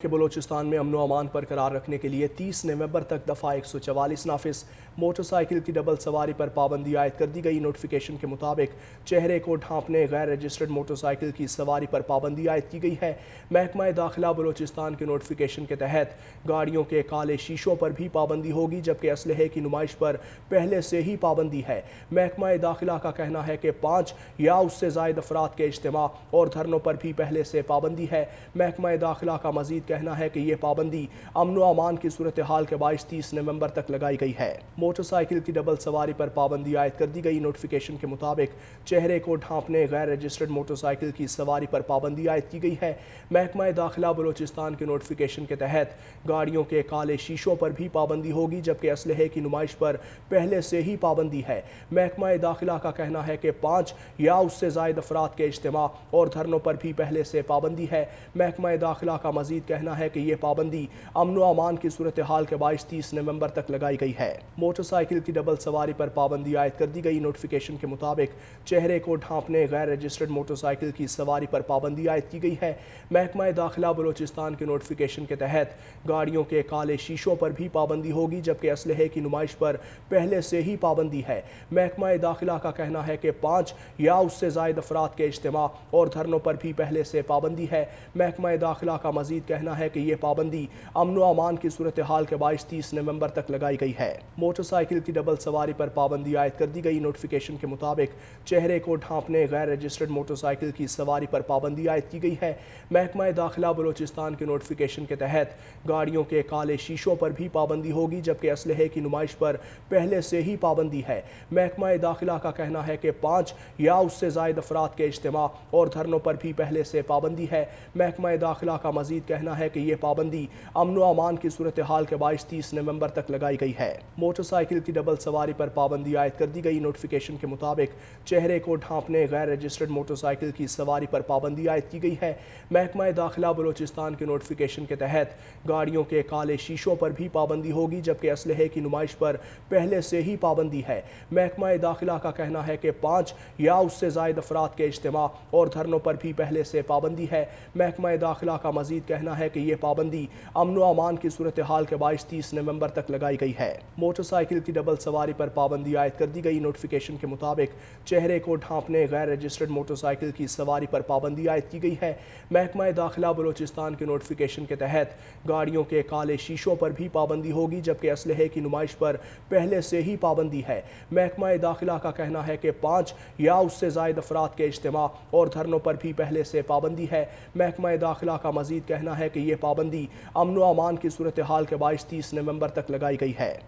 کہ بلوچستان میں امن و امان برقرار رکھنے کے لیے 30 نومبر تک دفعہ 144 نافذ۔ موٹر سائیکل کی ڈبل سواری پر پابندی عائد کر دی گئی۔ نوٹیفیکیشن کے مطابق چہرے کو ڈھانپنے غیر رجسٹرڈ موٹر سائیکل کی سواری پر پابندی عائد کی گئی ہے۔ محکمہ داخلہ بلوچستان کے نوٹیفیکیشن کے تحت گاڑیوں کے کالے شیشوں پر بھی پابندی ہوگی، جبکہ اسلحے کی نمائش پر پہلے سے ہی پابندی ہے۔ محکمہ داخلہ کا کہنا ہے کہ 5 یا اس سے زائد افراد کے اجتماع اور دھرنوں پر بھی پہلے سے پابندی ہے۔ محکمہ داخلہ کا مزید کہنا ہے کہ یہ پابندی امن و امان کی صورتحال کے باعث 30 نومبر تک لگائی گئی ہے۔ موٹر سائیکل کی ڈبل سواری پر پابندی عائد کر دی گئی۔ نوٹیفیکیشن کے مطابق چہرے کو ڈھانپنے غیر رجسٹرڈ موٹر سائیکل کی سواری پر پابندی عائد کی گئی ہے۔ محکمہ داخلہ بلوچستان کے نوٹیفیکیشن کے تحت گاڑیوں کے کالے شیشوں پر بھی پابندی ہوگی، جبکہ اسلحے کی نمائش پر پہلے سے ہی پابندی ہے۔ محکمہ داخلہ کا کہنا ہے کہ 5 یا اس سے زائد افراد کے اجتماع اور دھرنوں پر بھی پہلے سے پابندی ہے۔ محکمہ داخلہ کا مزید کہنا ہے کہ یہ پابندی امن و امان کی صورتحال کے باعث 30 نومبر تک لگائی گئی ہے۔ موٹر سائیکل کی ڈبل سواری پر پابندی عائد کر دی گئی۔ نوٹیفیکیشن کے مطابق چہرے کو ڈھانپنے غیر رجسٹرڈ موٹر سائیکل کی سواری پر پابندی عائد کی گئی ہے۔ محکمہ داخلہ بلوچستان کے نوٹیفیکیشن کے تحت گاڑیوں کے کالے شیشوں پر بھی پابندی ہوگی، جبکہ اسلحے کی نمائش پر پہلے سے ہی پابندی ہے۔ محکمہ داخلہ کا کہنا ہے کہ 5 یا اس سے زائد افراد کے اجتماع اور دھرنوں پر بھی پہلے سے پابندی ہے۔ محکمہ داخلہ کا مزید کہنا ہے کہ یہ پابندی امن و امان کی صورتحال کے باعث 30 نومبر تک لگائی گئی ہے۔ موٹر سائیکل کی ڈبل سواری پر پابندی عائد کر دی گئی۔ نوٹیفیکیشن کے مطابق چہرے کو ڈھانپنے غیر رجسٹرڈ موٹر سائیکل کی سواری پر پابندی عائد کی گئی ہے۔ محکمہ داخلہ بلوچستان کے نوٹیفیکیشن کے تحت گاڑیوں کے کالے شیشوں پر بھی پابندی ہوگی، جبکہ اسلحے کی نمائش پر پہلے سے ہی پابندی ہے۔ محکمہ داخلہ کا کہنا ہے کہ 5 یا اس سے زائد افراد کے اجتماع اور دھرنوں پر بھی پہلے سے پابندی ہے۔ محکمہ داخلہ کا مزید کہنا ہے کہ یہ پابندی امن و امان کی صورتحال کے باعث 30 نومبر تک لگائی گئی ہے۔ موٹر سائیکل کی ڈبل سواری پر پابندی عائد کر دی گئی۔ نوٹیفیکیشن کے مطابق چہرے کو ڈھانپنے غیر رجسٹرڈ موٹر سائیکل کی سواری پر پابندی عائد کی گئی ہے۔ محکمہ داخلہ بلوچستان کے نوٹیفیکیشن کے تحت گاڑیوں کے کالے شیشوں پر بھی پابندی ہوگی، جبکہ اسلحے کی نمائش پر پہلے سے ہی پابندی ہے۔ محکمہ داخلہ کا کہنا ہے کہ 5 یا اس سے زائد افراد کے اجتماع اور دھرنوں پر بھی پہلے سے پابندی ہے۔ محکمہ داخلہ کا مزید کہنا ہے کہ یہ پابندی امن و امان کی صورتحال کے باعث 30 نومبر تک لگائی گئی ہے۔ موٹر سائیکل کی ڈبل سواری پر پابندی عائد کر دی گئی۔ نوٹیفیکیشن کے مطابق چہرے کو ڈھانپنے غیر رجسٹرڈ موٹر سائیکل کی سواری پر پابندی عائد کی گئی ہے۔ محکمہ داخلہ بلوچستان کے نوٹیفیکیشن کے تحت گاڑیوں کے کالے شیشوں پر بھی پابندی ہوگی، جبکہ اسلحے کی نمائش پر پہلے سے ہی پابندی ہے۔ محکمہ داخلہ کا کہنا ہے کہ 5 یا اس سے زائد افراد کے اجتماع اور دھرنوں پر بھی پہلے سے پابندی ہے۔ محکمہ داخلہ کا مزید کہنا ہے کہ یہ پابندی امن و امان کی صورتحال کے باعث 30 نومبر تک لگائی گئی ہے۔